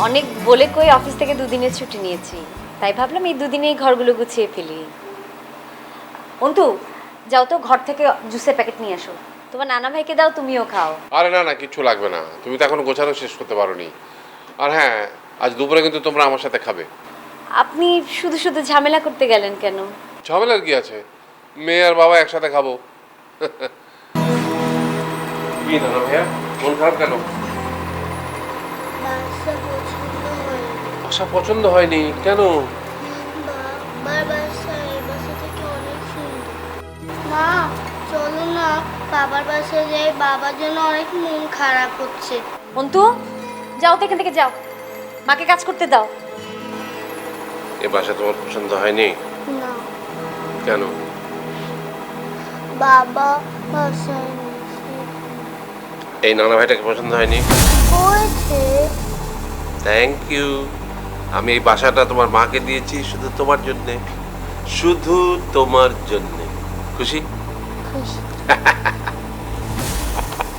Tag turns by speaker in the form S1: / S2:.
S1: অনেক বলে কই অফিস থেকে দুদিনের ছুটি নিয়েছি, তাই ভাবলাম এই দুদিনেই ঘরগুলো গুছিয়ে ফেলি। অন্তু, যাও তো ঘর থেকে জুসের প্যাকেট নিয়ে আসো, তোমার নানা ভাইকে দাও, তুমিও খাও।
S2: আরে না না, কিচ্ছু লাগবে না, তুমি তো এখনো গোছানো শেষ করতে পারোনি। আর হ্যাঁ, আজ দুপুরে কিন্তু তোমরা আমার সাথে খাবে।
S1: আপনি শুধু শুধু ঝামেলা করতে গেলেন কেন?
S2: ঝামেলার কি আছে, মেয়ে আর বাবা একসাথে খাবো। কি দাদা ভাইয়া, মন খারাপ কেন?
S3: বাসা পছন্দ হয়নি।
S2: বাসা পছন্দ হয়নি কেন?
S3: বাবার বাসা এই বাসা থেকে অনেক সুন্দর। মা, চলো না বাবার বাসায় যাই, বাবার জন্য অনেক মন খারাপ হচ্ছে।
S1: অন্তু, যাও তো এখান থেকে, যাও, মাকে কাজ করতে দাও।
S2: এ বাসা তোমার পছন্দ হয়নি
S3: না,
S2: কেন?
S3: বাবা বাসায় নিয়েছে।
S2: এই নানা ভাইটাকে পছন্দ হয়নি?
S3: হয়েছে।
S2: Thank you. আমি এই বাসাটা তোমার মাকে দিয়েছি শুধু তোমার জন্যে, শুধু তোমার জন্যে। খুশি?
S3: খুশি।